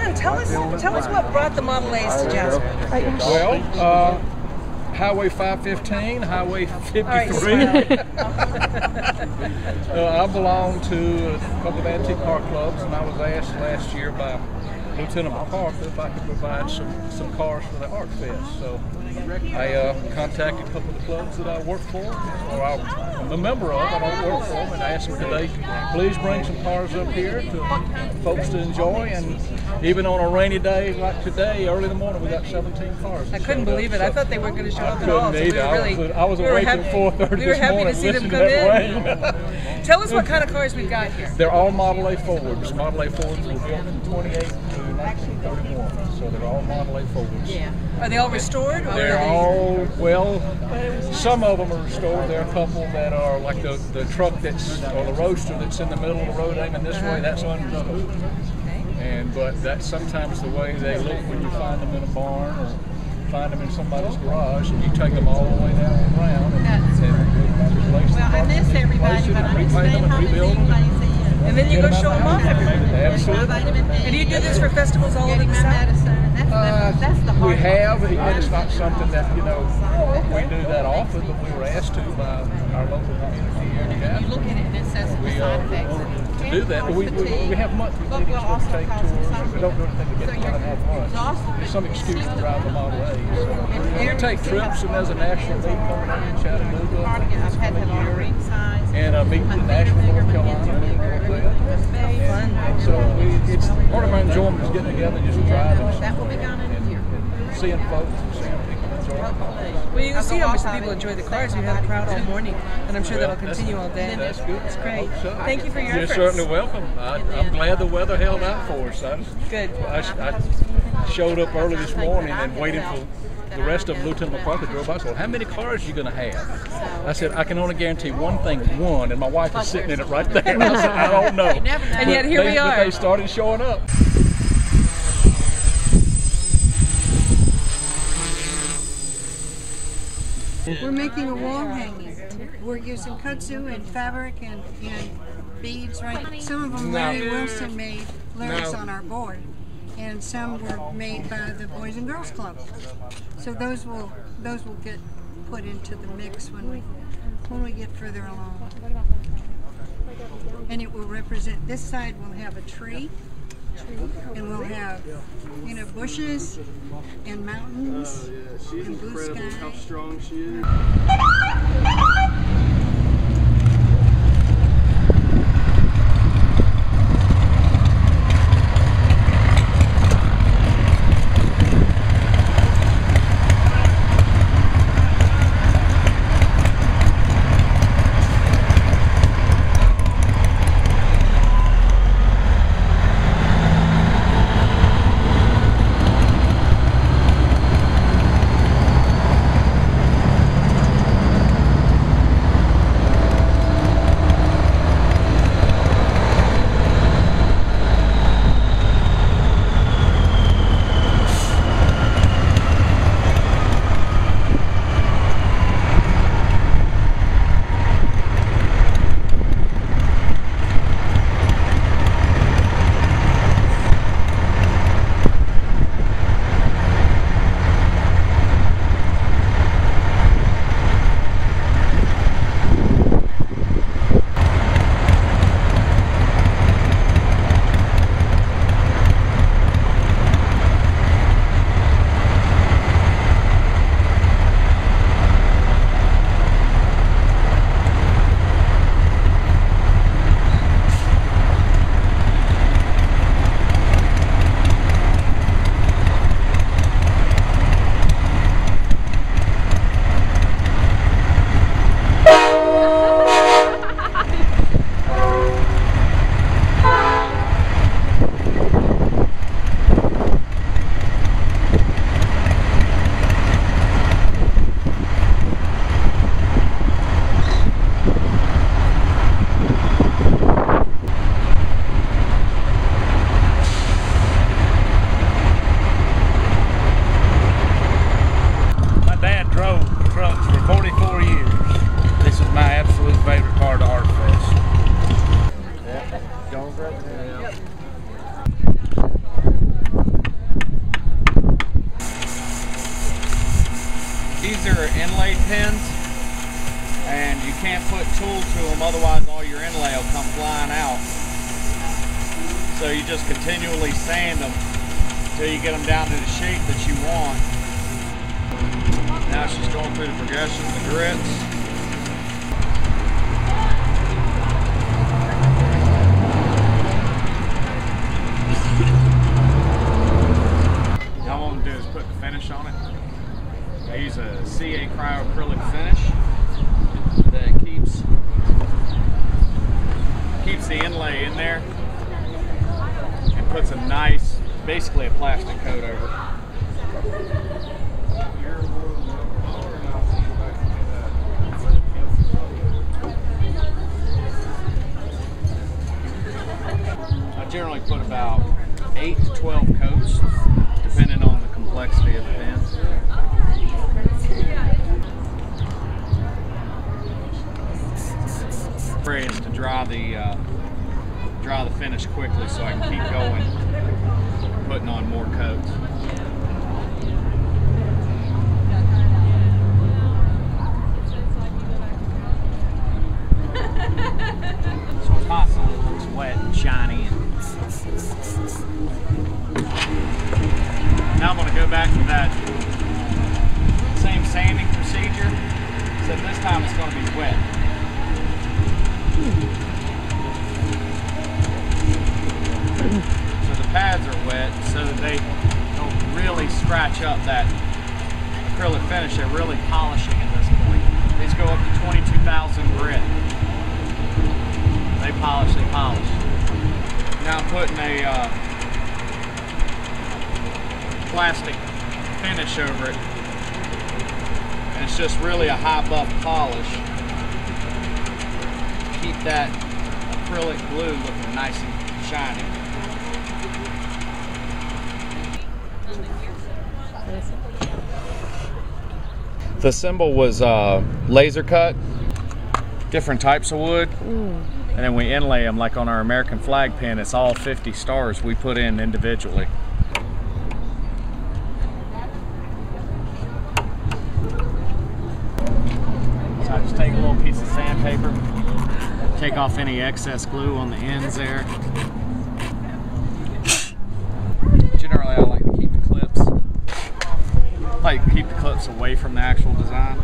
John, tell us what brought the Model A's to Jasper. Well, Highway 515, Highway 53. I belong to a couple of antique car clubs, and I was asked last year by Lieutenant MacArthur if I could provide some cars for the Art Fest. So I contacted a couple of the clubs that I work for, or I'm a member of. I don't work for them, and I asked them could they please bring some cars up here to folks to enjoy. And even on a rainy day like today, early in the morning, we got 17 cars. I couldn't believe it. I thought they weren't going to show up at all. So I was awake at 4:30 this morning. We were happy to see them come in. Tell us what kind of cars we've got here. They're all Model A Fords. Model A Fords were built from 28 to 1931, so they're all Model A Fords. Yeah. Are they all restored? Or they're all, well, some of them are restored. There are a couple that are like the truck that's, or the roadster that's in the middle of the road aiming this way, that's unrestored. But that's sometimes the way they look when you find them in a barn or find them in somebody's garage, and you take them all the way down and around and replace them. I miss everybody, but I'm staying home and seeing anybody. And then you go show them off everywhere. Absolutely. And do you do this for festivals all over the South? That's the hard we have, and it's not something that, we do that often, but we were asked to by our local community here in Jasper. You look at it and it says the side effects. To do that, but we have monthly meetings where we take tours. We don't do anything to get together and have lunch. There's some excuse to drive the Model A's. You take trips, and there's a national meet coming up in Chattanooga and meet the National North Carolina. And so it's part of our enjoyment is getting together and just driving and seeing folks and seeing people enjoy the cars. Well, you can see how much the people enjoy the cars. We've had a crowd all morning, and I'm sure that'll continue all day. That's good. It's great. Thank you for your efforts. You're certainly welcome. I'm glad the weather held out for us. Good. I showed up early this morning and waited for the rest of Lieutenant MacArthur drove by. I said, how many cars are you going to have? I said, I can only guarantee one thing, one, and my wife is sitting in it right there. And I said, I don't know. And yet here we are. But they started showing up. We're making a wall hanging. We're using kudzu and fabric and beads, right? Some of them Larry Wilson made lyrics on our board, and some were made by the Boys and Girls Club. So those will get put into the mix when we get further along. And it will represent, this side will have a tree, and we'll have bushes and mountains and blue sky. How strong she is. inlaid pins, and you can't put tool to them, otherwise all your inlay will come flying out. So you just continually sand them until you get them down to the shape that you want. Now she's going through the progression of the grits. Now what I'm going to do is put the finish on it. I use a CA cryo-acrylic finish that keeps the inlay in there and puts a nice, basically a plastic coat over it. I generally put about 8 to 12 coats, depending on the complexity of the pen. Is to dry the finish quickly so I can keep going, putting on more coats. So it's hot, so it looks wet and shiny. Now I'm going to go back to that same sanding procedure, except this time it's going to be wet. So the pads are wet so that they don't really scratch up that acrylic finish. They're really polishing at this point. These go up to 22,000 grit. They polish, they polish. Now I'm putting a plastic finish over it. And it's just really a high buff polish. Keep that acrylic glue looking nice and shiny. The cymbal was laser cut, different types of wood, and then we inlay them like on our American flag pin. It's all 50 stars we put in individually. So I just take a little piece of sandpaper, take off any excess glue on the ends there. Generally I like to keep the clips away from the actual design.